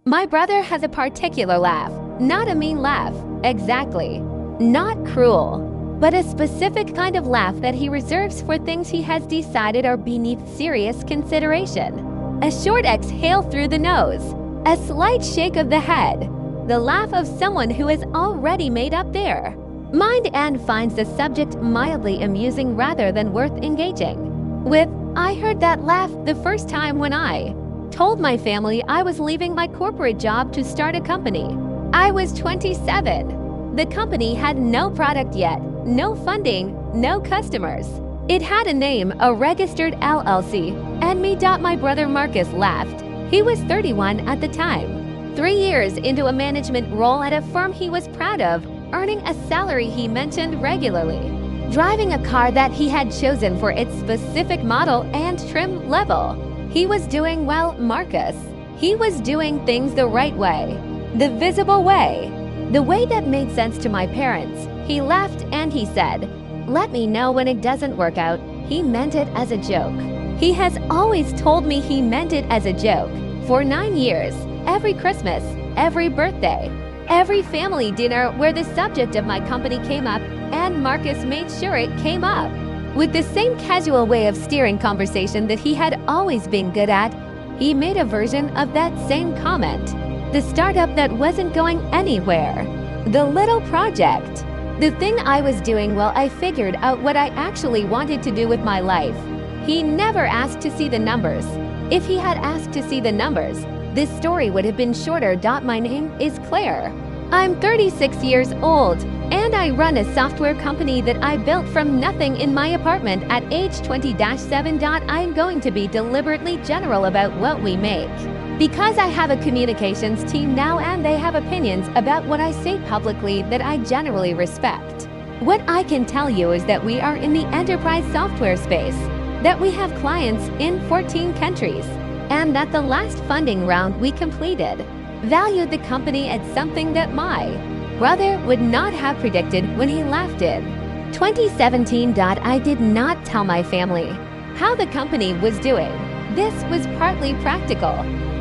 My brother has a particular laugh, not a mean laugh, exactly. Not cruel, but a specific kind of laugh that he reserves for things he has decided are beneath serious consideration. A short exhale through the nose, a slight shake of the head, the laugh of someone who has already made up their mind and finds the subject mildly amusing rather than worth engaging with. I heard that laugh the first time when I told my family I was leaving my corporate job to start a company. I was 27. The company had no product yet, no funding, no customers. It had a name, a registered LLC, and me. My brother Marcus laughed. He was 31 at the time. 3 years into a management role at a firm he was proud of, earning a salary he mentioned regularly, driving a car that he had chosen for its specific model and trim level. He was doing well, Marcus. He was doing things the right way, the visible way, the way that made sense to my parents. He laughed and he said, "Let me know when it doesn't work out." He meant it as a joke. He has always told me he meant it as a joke. For 9 years, every Christmas, every birthday, every family dinner where the subject of my company came up, and Marcus made sure it came up. With the same casual way of steering conversation that he had always been good at, he made a version of that same comment. The startup that wasn't going anywhere. The little project. The thing I was doing while I figured out what I actually wanted to do with my life. He never asked to see the numbers. If he had asked to see the numbers, this story would have been shorter. My name is Claire. I'm 36 years old, and I run a software company that I built from nothing in my apartment at age 20-7. I'm going to be deliberately general about what we make, because I have a communications team now and they have opinions about what I say publicly that I generally respect. What I can tell you is that we are in the enterprise software space, that we have clients in 14 countries, and that the last funding round we completed valued the company at something that my brother would not have predicted when he laughed in 2017. I did not tell my family how the company was doing. This was partly practical.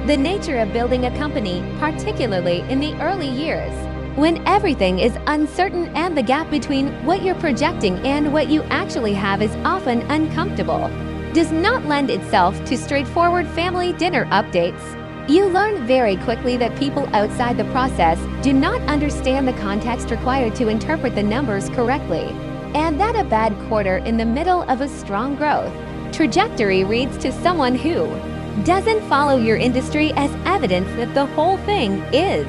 The nature of building a company, particularly in the early years, when everything is uncertain and the gap between what you're projecting and what you actually have is often uncomfortable, does not lend itself to straightforward family dinner updates. You learn very quickly that people outside the process do not understand the context required to interpret the numbers correctly, and that a bad quarter in the middle of a strong growth trajectory reads to someone who doesn't follow your industry as evidence that the whole thing is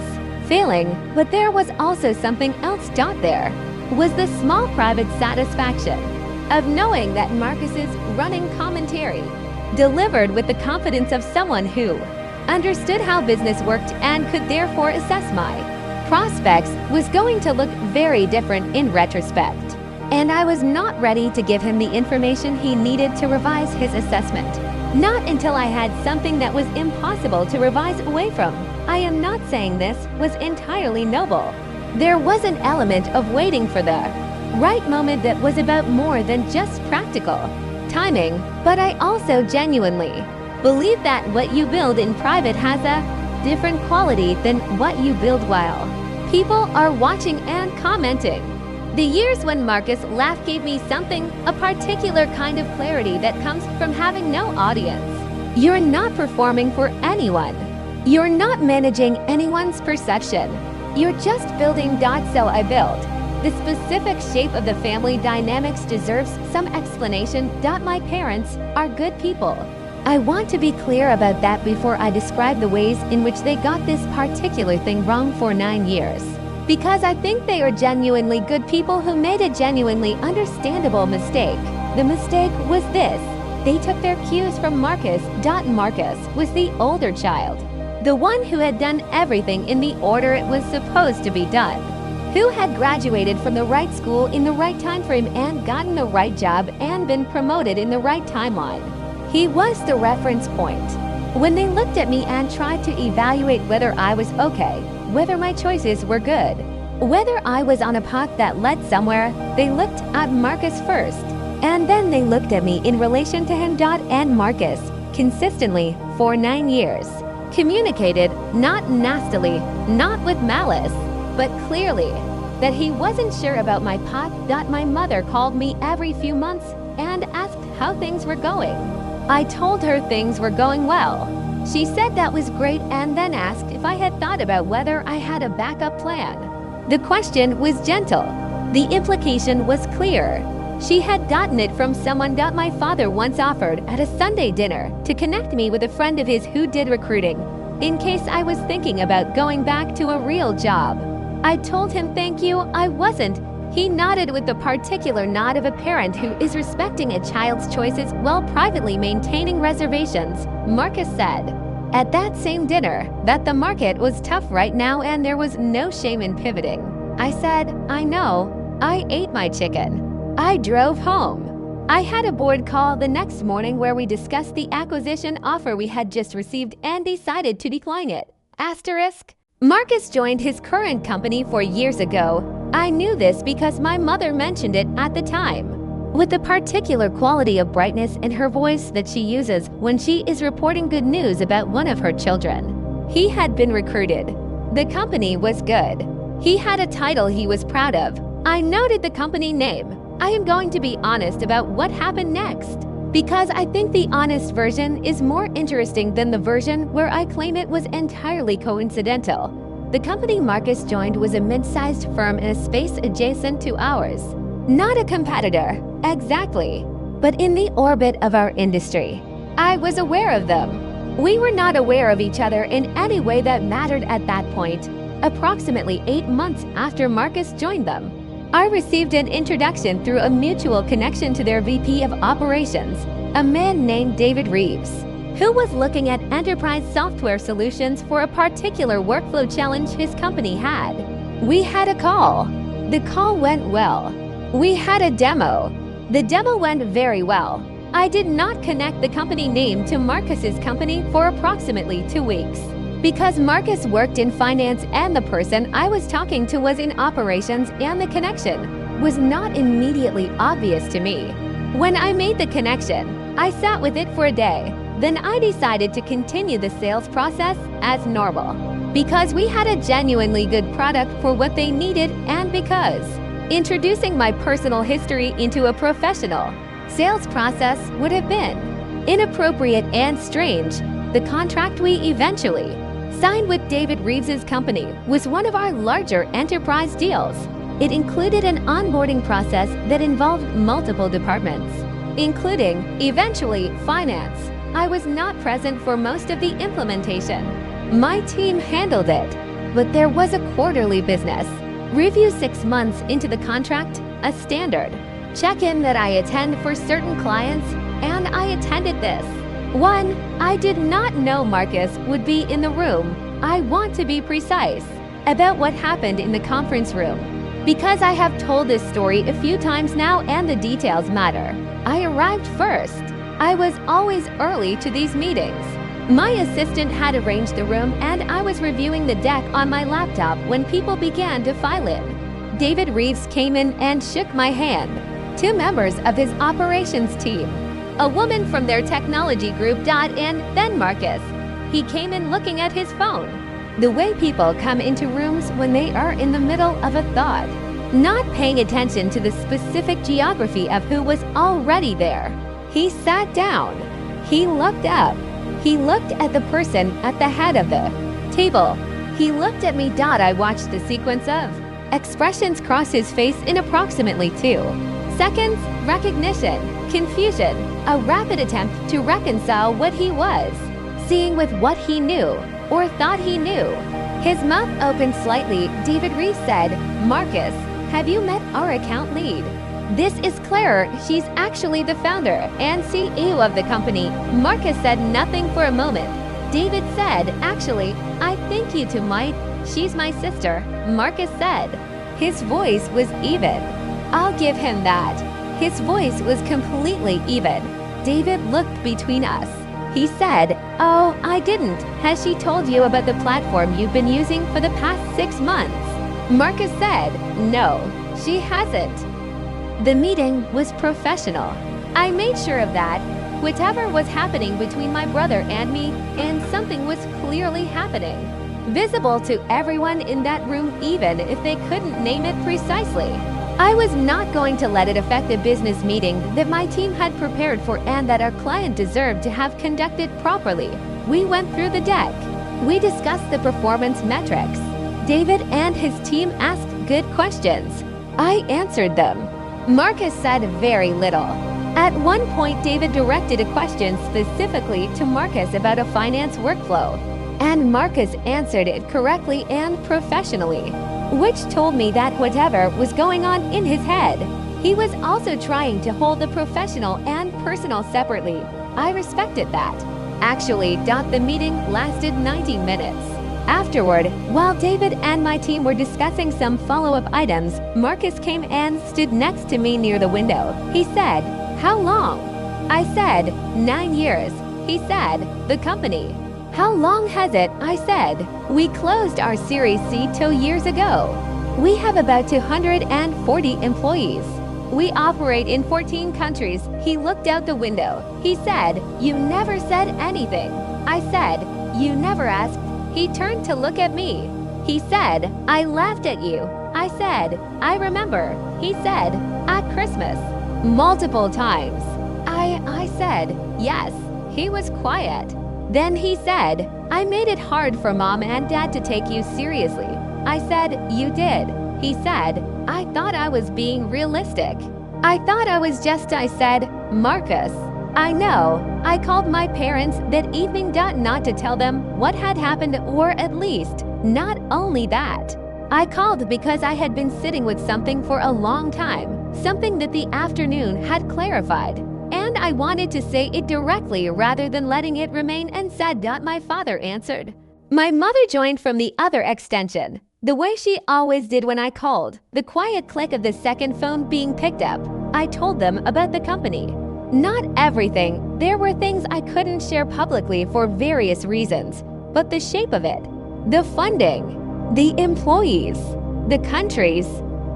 failing. But there was also something else. There was the small private satisfaction of knowing that Marcus's running commentary, delivered with the confidence of someone who understood how business worked and could therefore assess my prospects, was going to look very different in retrospect. And I was not ready to give him the information he needed to revise his assessment. Not until I had something that was impossible to revise away from. I am not saying this was entirely noble. There was an element of waiting for the right moment that was about more than just practical timing, but I also genuinely believe that what you build in private has a different quality than what you build while people are watching and commenting. The years when Marcus laughed gave me something, a particular kind of clarity that comes from having no audience. You're not performing for anyone. You're not managing anyone's perception. You're just building. So I built. The specific shape of the family dynamics deserves some explanation. My parents are good people. I want to be clear about that before I describe the ways in which they got this particular thing wrong for 9 years. Because I think they are genuinely good people who made a genuinely understandable mistake. The mistake was this: they took their cues from Marcus. Marcus was the older child, the one who had done everything in the order it was supposed to be done, who had graduated from the right school in the right time frame and gotten the right job and been promoted in the right timeline. He was the reference point. When they looked at me and tried to evaluate whether I was okay, whether my choices were good, whether I was on a path that led somewhere, they looked at Marcus first, and then they looked at me in relation to him. And Marcus, consistently, for 9 years, communicated, not nastily, not with malice, but clearly, that he wasn't sure about my pot. My mother called me every few months and asked how things were going. I told her things were going well. She said that was great and then asked if I had thought about whether I had a backup plan. The question was gentle. The implication was clear. She had gotten it from someone that my father once offered at a Sunday dinner to connect me with a friend of his who did recruiting, in case I was thinking about going back to a real job. I told him thank you, I wasn't. He nodded with the particular nod of a parent who is respecting a child's choices while privately maintaining reservations. Marcus said at that same dinner that the market was tough right now and there was no shame in pivoting. I said, I know. I ate my chicken. I drove home. I had a board call the next morning where we discussed the acquisition offer we had just received and decided to decline it. Asterisk. Marcus joined his current company 4 years ago. I knew this because my mother mentioned it at the time. With the particular quality of brightness in her voice that she uses when she is reporting good news about one of her children. He had been recruited. The company was good. He had a title he was proud of. I noted the company name. I am going to be honest about what happened next, because I think the honest version is more interesting than the version where I claim it was entirely coincidental. The company Marcus joined was a mid-sized firm in a space adjacent to ours. Not a competitor, exactly, but in the orbit of our industry. I was aware of them. We were not aware of each other in any way that mattered at that point. Approximately 8 months after Marcus joined them, I received an introduction through a mutual connection to their VP of Operations, a man named David Reeves, who was looking at enterprise software solutions for a particular workflow challenge his company had. We had a call. The call went well. We had a demo. The demo went very well. I did not connect the company name to Marcus's company for approximately 2 weeks, because Marcus worked in finance and the person I was talking to was in operations, and the connection was not immediately obvious to me. When I made the connection, I sat with it for a day. Then I decided to continue the sales process as normal, because we had a genuinely good product for what they needed and because introducing my personal history into a professional sales process would have been inappropriate and strange. The contract we eventually signed with David Reeves's company was one of our larger enterprise deals. It included an onboarding process that involved multiple departments, including, eventually, finance. I was not present for most of the implementation. My team handled it, but there was a quarterly business review 6 months into the contract, a standard check-in that I attend for certain clients, and I attended this. 1. I did not know Marcus would be in the room. I want to be precise about what happened in the conference room, because I have told this story a few times now and the details matter. I arrived first. I was always early to these meetings. My assistant had arranged the room and I was reviewing the deck on my laptop when people began to file in. David Reeves came in and shook my hand. 2 members of his operations team, a woman from their technology group, and then Marcus. He came in looking at his phone. The way people come into rooms when they are in the middle of a thought, not paying attention to the specific geography of who was already there. He sat down. He looked up. He looked at the person at the head of the table. He looked at me. I watched the sequence of expressions cross his face in approximately 2 seconds. Recognition, confusion, a rapid attempt to reconcile what he was seeing with what he knew or thought he knew. His mouth opened slightly. David Reeves said, Marcus, have you met our account lead? This is Claire. She's actually the founder and CEO of the company. Marcus said nothing for a moment. David said, actually, I think you two might. She's my sister, Marcus said. His voice was even. I'll give him that. His voice was completely even. David looked between us. He said, oh, I didn't. Has she told you about the platform you've been using for the past 6 months? Marcus said, no, she hasn't. The meeting was professional. I made sure of that. Whatever was happening between my brother and me, and something was clearly happening. Visible to everyone in that room even if they couldn't name it precisely. I was not going to let it affect the business meeting that my team had prepared for and that our client deserved to have conducted properly. We went through the deck. We discussed the performance metrics. David and his team asked good questions. I answered them. Marcus said very little. At one point, David directed a question specifically to Marcus about a finance workflow, and Marcus answered it correctly and professionally, which told me that whatever was going on in his head, he was also trying to hold the professional and personal separately. I respected that. Actually, the meeting lasted 90 minutes. Afterward, while David and my team were discussing some follow-up items, Marcus came and stood next to me near the window. He said, "How long?" I said, 9 years. He said, "The company." "How long has it?" I said. "We closed our Series C 2 years ago. We have about 240 employees. We operate in 14 countries." He looked out the window. He said, "You never said anything." I said, "You never asked." He turned to look at me. He said, "I laughed at you." I said, "I remember." He said, "At Christmas." Multiple times. I said, "Yes." He was quiet. Then he said, "I made it hard for Mom and Dad to take you seriously." I said, "You did." He said, "I thought I was being realistic." I thought I was just. I said, "Marcus, I know. I called my parents that evening not to tell them what had happened, or at least, not only that. I called because I had been sitting with something for a long time, something that the afternoon had clarified. And I wanted to say it directly rather than letting it remain unsaid. My father answered. My mother joined from the other extension, the way she always did when I called, the quiet click of the second phone being picked up. I told them about the company. Not everything. There were things I couldn't share publicly for various reasons, but the shape of it, the funding, the employees, the countries,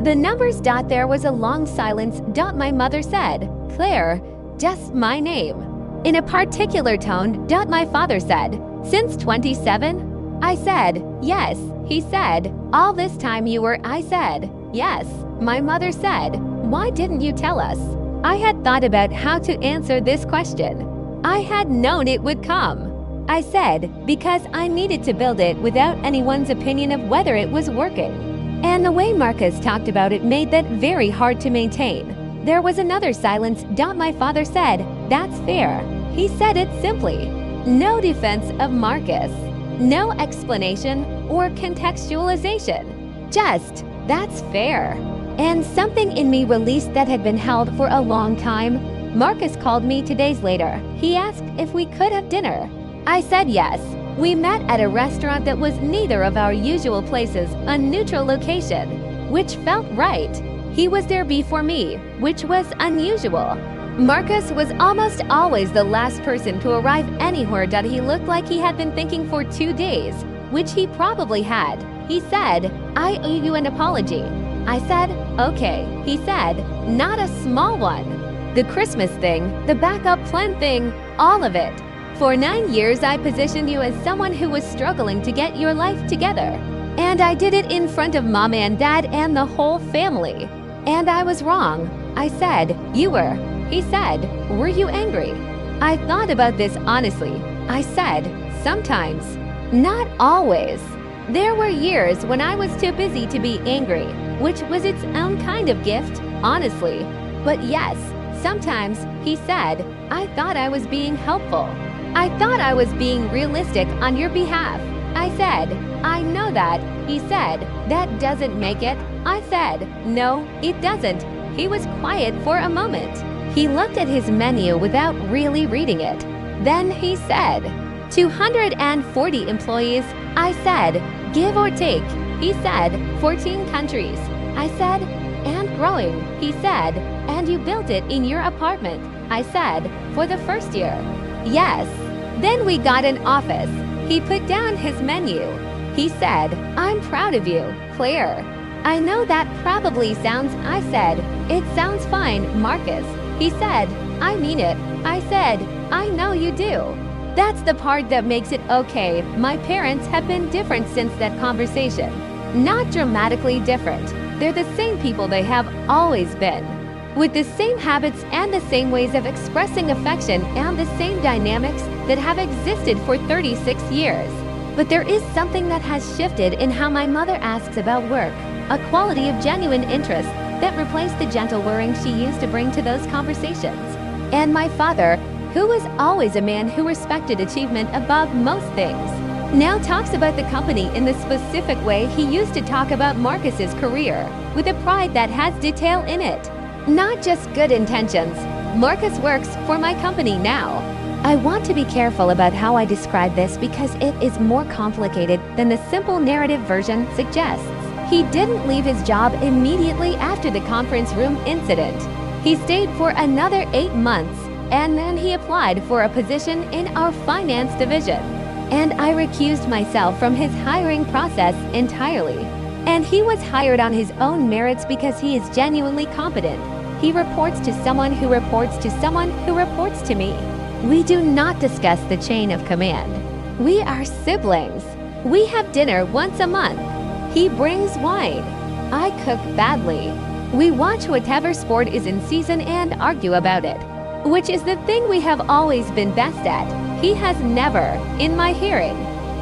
the numbers. There was a long silence. My mother said, "Claire, just my name." In a particular tone. My father said, "Since 27? I said, "Yes." He said, "All this time you were?" I said, "Yes." My mother said, "Why didn't you tell us?" I had thought about how to answer this question. I had known it would come. I said, because I needed to build it without anyone's opinion of whether it was working. And the way Marcus talked about it made that very hard to maintain. There was another silence. My father said, "That's fair." He said it simply. No defense of Marcus. No explanation or contextualization. Just, "That's fair." And something in me released that had been held for a long time. Marcus called me 2 days later. He asked if we could have dinner. I said yes. We met at a restaurant that was neither of our usual places, a neutral location, which felt right. He was there before me, which was unusual. Marcus was almost always the last person to arrive anywhere. He looked like he had been thinking for 2 days, which he probably had. He said, "I owe you an apology." I said, "Okay." He said, "Not a small one." The Christmas thing, the backup plan thing, all of it. For 9 years, I positioned you as someone who was struggling to get your life together. And I did it in front of Mom and Dad and the whole family. And I was wrong. I said, "You were." He said, "Were you angry?" I thought about this honestly. I said, "Sometimes. Not always." There were years when I was too busy to be angry, which was its own kind of gift, honestly. But yes, sometimes, he said, I thought I was being helpful. I thought I was being realistic on your behalf. I said, "I know that." He said, "That doesn't make it." I said, "No, it doesn't." He was quiet for a moment. He looked at his menu without really reading it. Then he said, 240 employees. I said, "Give or take." He said, 14 countries. I said, "And growing." He said, "And you built it in your apartment." I said, "For the first year." Yes. Then we got an office. He put down his menu. He said, "I'm proud of you, Claire." I know that probably sounds. I said, "It sounds fine, Marcus." He said, I mean it. I said, I know you do. That's the part that makes it okay. My parents have been different since that conversation. Not dramatically different. They're the same people they have always been, with the same habits and the same ways of expressing affection and the same dynamics that have existed for 36 years. But there is something that has shifted in how my mother asks about work, a quality of genuine interest that replaced the gentle worrying she used to bring to those conversations. And my father, who was always a man who respected achievement above most things, now talks about the company in the specific way he used to talk about Marcus's career, with a pride that has detail in it. Not just good intentions. Marcus works for my company now. I want to be careful about how I describe this because it is more complicated than the simple narrative version suggests. He didn't leave his job immediately after the conference room incident. He stayed for another 8 months, and then he applied for a position in our finance division. And I recused myself from his hiring process entirely. And he was hired on his own merits because he is genuinely competent. He reports to someone who reports to someone who reports to me. We do not discuss the chain of command. We are siblings. We have dinner once a month. He brings wine. I cook badly. We watch whatever sport is in season and argue about it, which is the thing we have always been best at. He has never, in my hearing,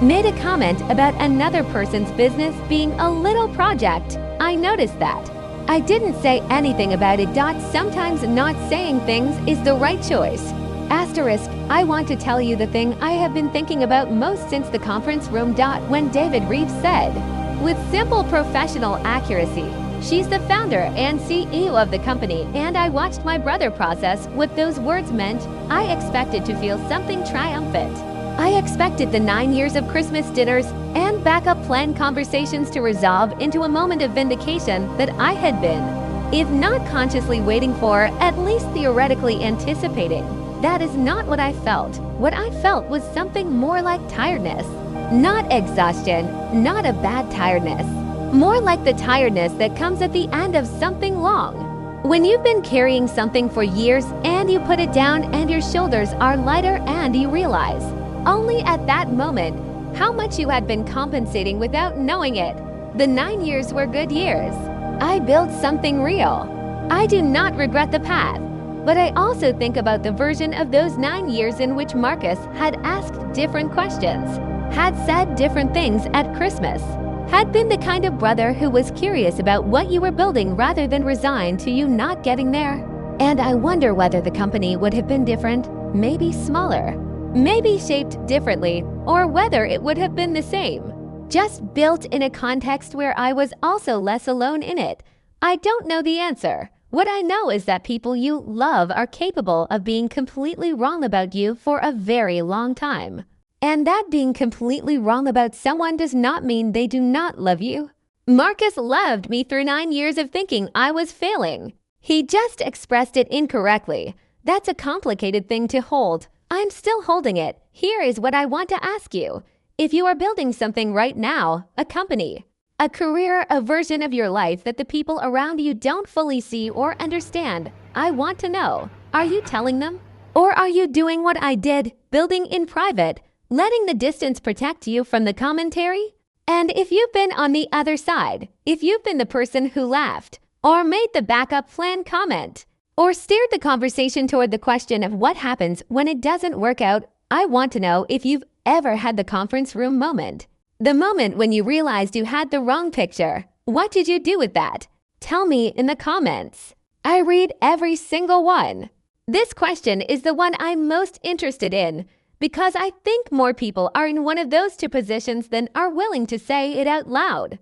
made a comment about another person's business being a little project. I noticed that. I didn't say anything about it. Sometimes not saying things is the right choice. Asterisk, I want to tell you the thing I have been thinking about most since the conference room. When David Reeves said, with simple professional accuracy, she's the founder and CEO of the company, and I watched my brother process what those words meant. I expected to feel something triumphant. I expected the 9 years of Christmas dinners and backup plan conversations to resolve into a moment of vindication that I had been, if not consciously waiting for, at least theoretically anticipating. That is not what I felt. What I felt was something more like tiredness. Not exhaustion, not a bad tiredness. More like the tiredness that comes at the end of something long. When you've been carrying something for years and you put it down and your shoulders are lighter and you realize, only at that moment, how much you had been compensating without knowing it. The 9 years were good years. I built something real. I do not regret the path, but I also think about the version of those 9 years in which Marcus had asked different questions, had said different things at Christmas, had been the kind of brother who was curious about what you were building rather than resigned to you not getting there. And I wonder whether the company would have been different, maybe smaller, maybe shaped differently, or whether it would have been the same, just built in a context where I was also less alone in it. I don't know the answer. What I know is that people you love are capable of being completely wrong about you for a very long time. And that being completely wrong about someone does not mean they do not love you. Marcus loved me through 9 years of thinking I was failing. He just expressed it incorrectly. That's a complicated thing to hold. I'm still holding it. Here is what I want to ask you. If you are building something right now, a company, a career, a version of your life that the people around you don't fully see or understand, I want to know, are you telling them? Or are you doing what I did, building in private, letting the distance protect you from the commentary? And if you've been on the other side, if you've been the person who laughed, or made the backup plan comment, or steered the conversation toward the question of what happens when it doesn't work out, I want to know if you've ever had the conference room moment. The moment when you realized you had the wrong picture. What did you do with that? Tell me in the comments. I read every single one. This question is the one I'm most interested in, because I think more people are in one of those two positions than are willing to say it out loud.